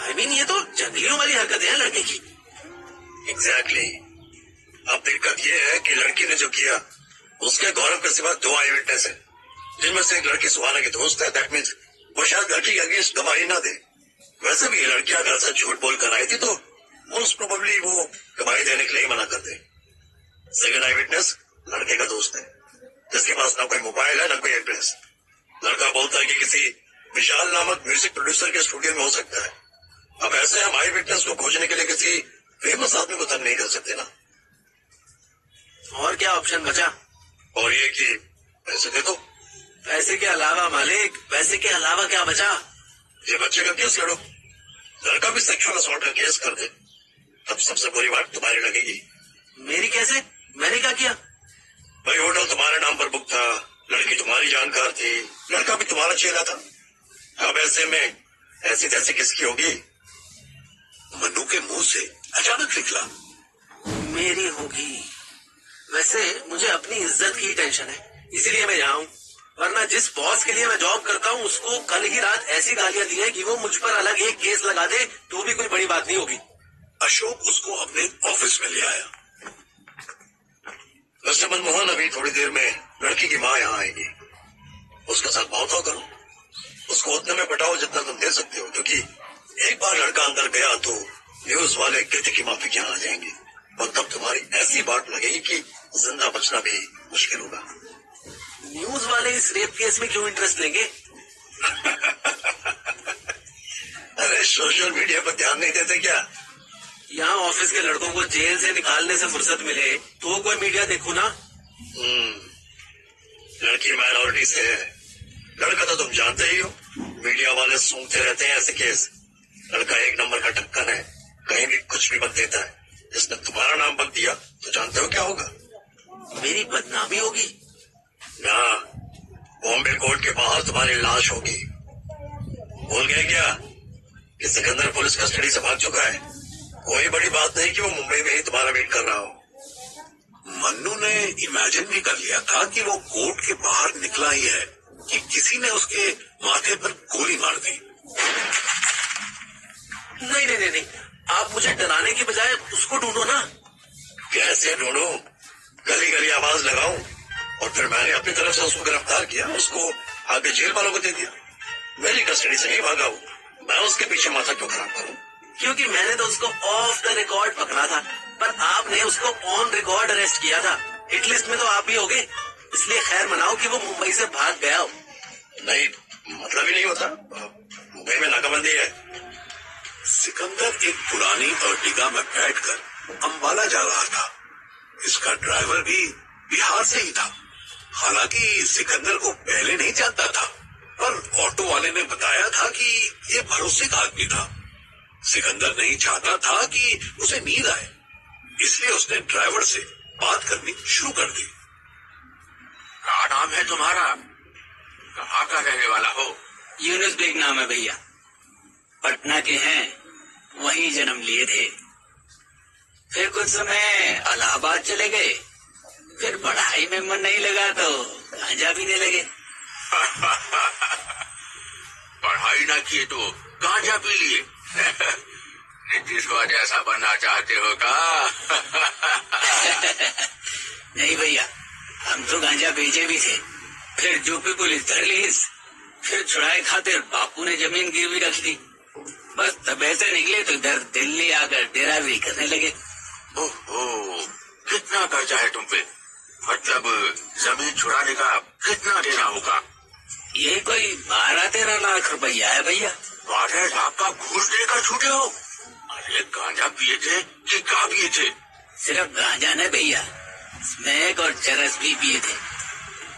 Speaker 1: I mean, ये तो जंगलियों वाली हरकतें हैं लड़के की।
Speaker 3: एग्जैक्टली। अब दिक्कत ये है कि लड़की ने जो किया उसके गौरव के सिवा 2 आई विटनेस है, जिनमें से एक लड़की सुहाना की दोस्त है। दैट मीन्स वो शायद लड़की के अगेंस्ट गवाही ना दे। वैसे भी ये लड़की अगर से झूठ बोल कर आई थी तो मोस्ट प्रोबेबली वो गवाही देने के लिए मना कर दे। सेकंड आई विटनेस लड़के का दोस्त है, जिसके पास ना कोई मोबाइल है ना कोई एड्रेस। लड़का बोलता है कि किसी विशाल नामक म्यूजिक प्रोड्यूसर के स्टूडियो में हो सकता है। अब ऐसे हम आई विटनेस को खोजने के लिए किसी फेमस आदमी को तंग नहीं कर सकते ना। और क्या ऑप्शन बचा?
Speaker 1: और ये कि पैसे दे दो।
Speaker 3: पैसे के अलावा मालिक, पैसे के अलावा क्या बचा?
Speaker 1: ये बच्चे का केस लड़ो, लड़का भी सेक्सुअल असॉल्ट का केस कर दे, तब सबसे बुरी बात तुम्हारी लगेगी।
Speaker 3: मेरी कैसे? मैंने क्या किया?
Speaker 1: भाई होटल तुम्हारे नाम पर बुक था, लड़की तुम्हारी जानकार थी, लड़का भी तुम्हारा चेहरा था। अब ऐसे में ऐसी तैसी किसकी होगी? मन्नू के मुंह से अचानक निकला,
Speaker 3: मेरी होगी। वैसे मुझे अपनी इज्जत की टेंशन है, इसीलिए मैं यहाँ हूँ। वरना जिस बॉस के लिए मैं जॉब करता हूँ उसको कल ही रात ऐसी गालियां दी है कि वो मुझ पर अलग एक केस लगा दे तो भी कोई बड़ी बात नहीं होगी।
Speaker 1: अशोक उसको अपने ऑफिस में ले आया। मिस्टर मनमोहन, अभी थोड़ी देर में लड़की की माँ यहाँ आएगी, उसके साथ भाव करो, उसको उतने में पटाओ जितना तुम दे सकते हो, क्योंकि एक बार लड़का अंदर गया तो न्यूज वाले कृति की माफी के यहाँ आ जाएंगे और तब तुम्हारी ऐसी बात लगेगी कि जिंदा बचना भी मुश्किल होगा।
Speaker 3: न्यूज वाले इस रेप केस में क्यों इंटरेस्ट लेंगे?
Speaker 1: अरे सोशल मीडिया पर ध्यान नहीं देते क्या?
Speaker 3: यहाँ ऑफिस के लड़कों को जेल से निकालने से फुर्सत मिले तो कोई मीडिया देखो ना।
Speaker 1: लड़की माइनॉरिटी से है, लड़का तो तुम जानते ही हो, मीडिया वाले सूंघते रहते हैं ऐसे केस। लड़का एक नंबर का ढक्कन है, कहीं भी कुछ भी बक देता है। जिसने तुम्हारा नाम बक दिया तो जानते हो क्या होगा?
Speaker 3: मेरी बदनामी होगी
Speaker 1: ना, बॉम्बे कोर्ट के बाहर तुम्हारी लाश होगी। भूल गए क्या कि सिकंदर पुलिस कस्टडी से भाग चुका है? कोई बड़ी बात नहीं कि वो मुंबई में ही तुम्हारा वेट कर रहा हो। मन्नू ने इमेजिन भी कर लिया था कि वो कोर्ट के बाहर निकला ही है कि किसी ने उसके माथे पर गोली मार दी।
Speaker 3: नहीं नहीं नहीं नहीं, आप मुझे डराने की बजाय उसको ढूंढो ना।
Speaker 1: कैसे ढूंढूं? गली गली आवाज लगाऊं? और फिर मैंने अपनी तरफ से उसको गिरफ्तार किया, उसको आगे जेल वालों को दे दिया। मेरी कस्टडी से नहीं भागा वो, मैं उसके पीछे माथा क्यों खराब करूं?
Speaker 3: क्योंकि मैंने तो उसको ऑफ द रिकॉर्ड पकड़ा था, पर आपने उसको ऑन रिकॉर्ड अरेस्ट किया था। हिट लिस्ट में तो आप भी होगे, इसलिए खैर मनाओ कि वो मुंबई से भाग गया हो।
Speaker 1: नहीं, मतलब ही नहीं होता, मुंबई में नाकाबंदी है। सिकंदर एक पुरानी अर्टिगा में बैठकर अंबाला जा रहा था। इसका ड्राइवर भी बिहार से ही था। हालांकि सिकंदर को पहले नहीं जानता था, पर ऑटो वाले ने बताया था कि ये भरोसे का आदमी था। सिकंदर नहीं चाहता था कि उसे नींद आए, इसलिए उसने ड्राइवर से बात करनी शुरू कर दी।
Speaker 2: क्या नाम है तुम्हारा? कहाँ का रहने वाला हो?
Speaker 3: यूनुस बेग नाम है भैया, पटना के हैं, वहीं जन्म लिए थे। फिर कुछ समय इलाहाबाद चले गए, फिर पढ़ाई में मन नहीं लगा तो गांजा पीने लगे।
Speaker 2: पढ़ाई ना किए तो गांजा पी लिए। नीतीश को जैसा बनना चाहते हो का?
Speaker 3: नहीं भैया, हम तो गांजा बेचे भी थे, फिर यूपी पुलिस धर ली, फिर छुड़ाए खातिर बापू ने जमीन गिरवी रख दी। बस तब ऐसे निकले तो इधर दिल्ली आकर ड्राइवरी करने लगे।
Speaker 2: ओहो, कितना कर्जा है तुम पे? मतलब जमीन छुड़ाने का कितना देना होगा?
Speaker 3: ये कोई 12-13 लाख रुपया है भैया।
Speaker 2: 12 लाख का घूस देकर छूटे हो? अरे गांजा पिए थे कि क्या पिए थे?
Speaker 3: सिर्फ गांजा न भैया, स्मैक और चरस भी पिए थे,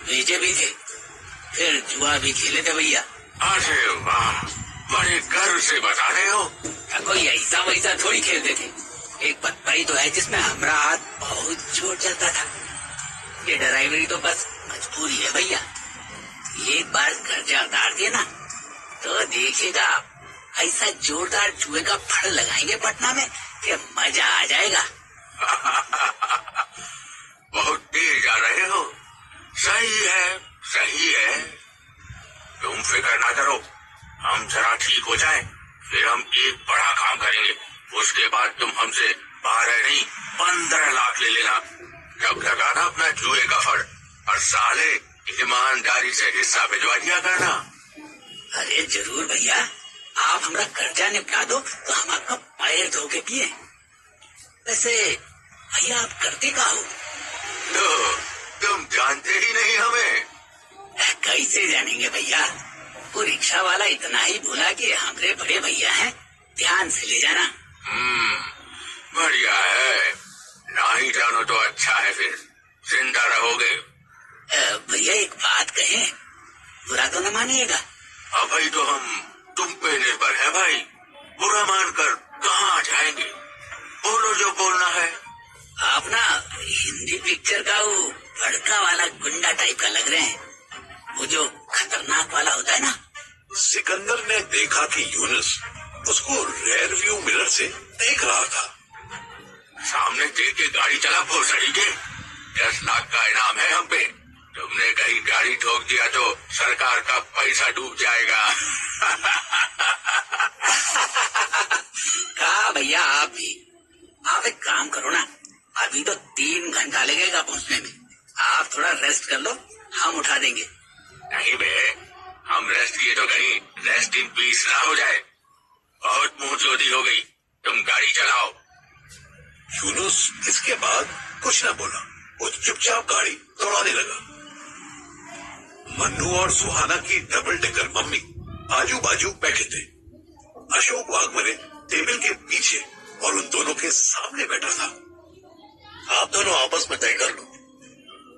Speaker 3: बेचे भी थे, फिर जुआ भी खेले थे भैया।
Speaker 2: अरे वाह, बड़े गर्व से बता रहे हो।
Speaker 3: कोई ऐसा वैसा थोड़ी खेलते थे, एक पत्ता तो है जिसमें हमारा हाथ बहुत जोर चलता था। ये ड्राइवरी तो बस मजबूरी है भैया। एक बार कर्जा उतार दिए ना तो देखिएगा, ऐसा जोरदार जुए का फड़ लगाएंगे पटना में कि मजा आ जाएगा।
Speaker 2: बहुत तेज जा रहे हो। सही है, सही है। तुम फिक्र ना करो, हम जरा ठीक हो जाएं, फिर हम एक बड़ा काम करेंगे। उसके बाद तुम हमसे 12 नहीं 15 लाख ले लेना। जब लगाना अपना जुए का फड़, और साले ईमानदारी से हिस्सा भिजवा दिया करना।
Speaker 3: अरे जरूर भैया, आप हमारा कर्जा निपटा दो तो हम आपका पैर धो के पिए। वैसे भैया आप करते क्या हो?
Speaker 2: तो तुम जानते ही नहीं हमें।
Speaker 3: कैसे जानेंगे भैया, वो रिक्शा वाला इतना ही बोला कि हमारे बड़े भैया हैं, ध्यान से ले जाना।
Speaker 2: बढ़िया है, ना ही जानो तो अच्छा है, फिर जिंदा रहोगे।
Speaker 3: भैया एक बात कहें, बुरा तो न मानिएगा।
Speaker 1: अभी तो हम तुम पे निर्भर है भाई, बुरा मानकर कहाँ जाएंगे। बोलो जो बोलना है।
Speaker 3: आप ना हिंदी पिक्चर का वो भड़का वाला गुंडा टाइप का लग रहे हैं, वो जो खतरनाक वाला होता है ना।
Speaker 1: सिकंदर ने देखा कि यूनुस उसको रेयर व्यू मिरर से देख रहा था। सामने देख के गाड़ी चला भोसड़ी के, 10 लाख का इनाम है हम पे। तुमने कहीं गाड़ी ठोक दिया तो सरकार का पैसा डूब जाएगा।
Speaker 3: कहा भैया आप भी। आप एक काम करो ना, अभी तो 3 घंटा लगेगा पहुंचने में, आप थोड़ा रेस्ट कर लो, हम उठा देंगे।
Speaker 1: नहीं बे, हम रेस्ट किए तो कहीं रेस्ट इन पीस ना हो जाए। बहुत मुंहजोरी हो गई, तुम गाड़ी चलाओ। यूनुस इसके बाद कुछ न बोला, वो चुपचाप गाड़ी दौड़ाने लगा। मन्नू और सुहाना की डबल डेकर मम्मी आजू बाजू बैठे थे। अशोक वाघमरे टेबल के पीछे और उन दोनों के सामने बैठा था। आप दोनों आपस में तय कर लो।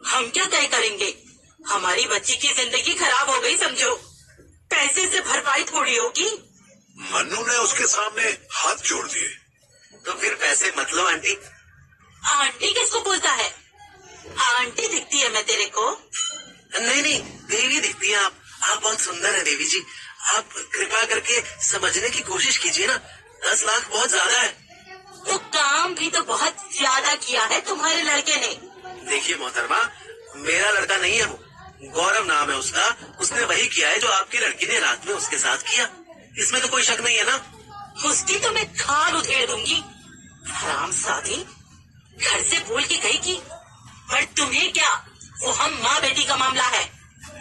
Speaker 4: हम क्या तय करेंगे? हमारी बच्ची की जिंदगी खराब हो गई समझो, पैसे से भरपाई थोड़ी होगी।
Speaker 1: मन्नू ने उसके सामने हाथ जोड़ दिए।
Speaker 3: तो फिर पैसे मत लो आंटी।
Speaker 4: आंटी किसको बोलता है? आंटी दिखती है मैं तेरे को?
Speaker 3: नहीं नहीं, देवी दिखती हैं आप बहुत सुंदर है देवी जी। आप कृपा करके समझने की कोशिश कीजिए ना, 10 लाख बहुत ज्यादा है।
Speaker 4: तो काम भी तो बहुत ज्यादा किया है तुम्हारे लड़के ने।
Speaker 3: देखिए मोहतरमा, मेरा लड़का नहीं है वो, गौरव नाम है उसका। उसने वही किया है जो आपकी लड़की ने रात में उसके साथ किया, इसमें तो कोई शक नहीं है ना।
Speaker 4: उसकी तो मैं खाल उधेड़ दूंगी। हरामजादी, घर से बोल के गई कि, पर तुम्हें क्या, वो हम माँ बेटी का मामला है,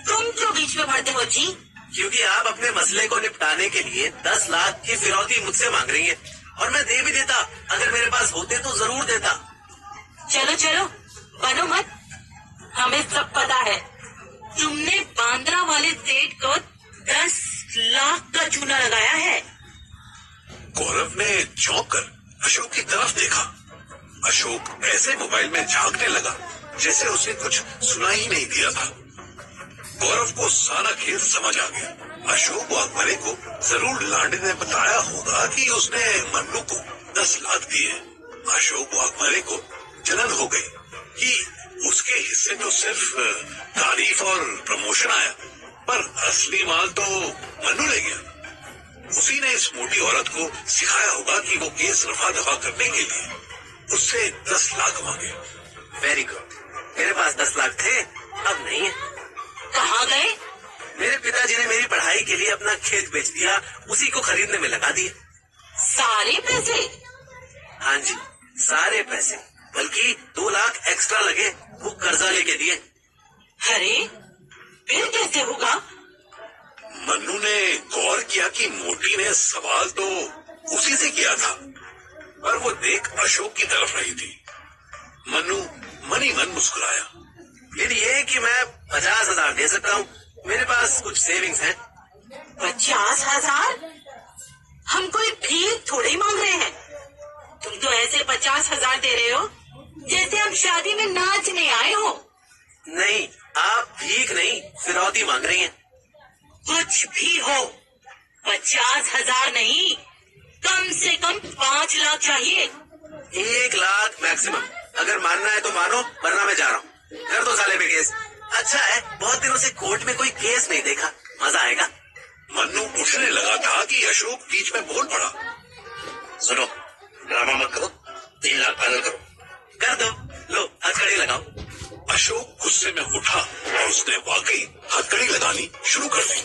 Speaker 4: तुम क्यों बीच में पड़ते हो जी?
Speaker 3: क्योंकि आप अपने मसले को निपटाने के लिए 10 लाख की फिरौती मुझसे मांग रही है, और मैं दे भी देता, अगर मेरे पास होते तो जरूर देता।
Speaker 4: चलो चलो, बनो मत, हमें सब पता है। तुमने बांद्रा वाले सेठ को 10 लाख का चूना लगाया है।
Speaker 1: गौरव ने चौंक कर अशोक की तरफ देखा। अशोक ऐसे मोबाइल में झांकने लगा जैसे उसे कुछ सुना ही नहीं दिया था। गौरव को सारा खेल समझ आ गया। अशोक वाघमरे को जरूर लांडे ने बताया होगा कि उसने मन्नू को 10 लाख दिए। अशोक वाघमरे को जलन हो गई कि उसके हिस्से तो सिर्फ तारीफ और प्रमोशन आया, पर असली माल तो मन्नू ले गया। उसी ने इस मोटी औरत को सिखाया होगा कि वो केस रफा दफा करने के लिए उससे 10 लाख मांगे।
Speaker 3: वेरी गुड, मेरे पास 10 लाख थे, अब नहीं है।
Speaker 4: कहाँ गए?
Speaker 3: मेरे पिताजी ने मेरी पढ़ाई के लिए अपना खेत बेच दिया, उसी को खरीदने में लगा दिए।
Speaker 4: सारे पैसे?
Speaker 3: हाँ जी, सारे पैसे, बल्कि 2 लाख एक्स्ट्रा लगे, वो कर्जा लेके दिए।
Speaker 4: अरे फिर कैसे होगा?
Speaker 1: मन्नू ने गौर किया कि मोटी ने सवाल तो उसी से किया था, पर वो देख अशोक की तरफ रही थी। मन्नू मन ही मन मुस्कुराया।
Speaker 3: फिर ये कि मैं 50,000 दे सकता हूँ, मेरे पास कुछ सेविंग्स हैं।
Speaker 4: 50,000? हम कोई भीख थोड़ी मांग रहे हैं। तुम तो ऐसे 50,000 दे रहे हो जैसे हम शादी में नाचने आए हो।
Speaker 3: नहीं, आप भीख नहीं, फिरौती मांग रही हैं।
Speaker 4: कुछ भी हो, 50,000 नहीं, कम से कम 5 लाख चाहिए।
Speaker 3: 1 लाख मैक्सिमम, अगर मानना है तो मानो, वरना मैं जा रहा हूँ। कर दो साले पे केस। अच्छा है, बहुत दिनों से कोर्ट में कोई केस नहीं देखा, मजा आएगा।
Speaker 1: मन्नू उठने लगा था कि अशोक बीच में बोल पड़ा।
Speaker 3: सुनो, ड्रामा मत करो, 3 लाख फाइनल करो। कर दो, लो हथकड़ी लगाओ।
Speaker 1: अशोक गुस्से में उठा और उसने वाकई हथकड़ी लगानी शुरू कर दी।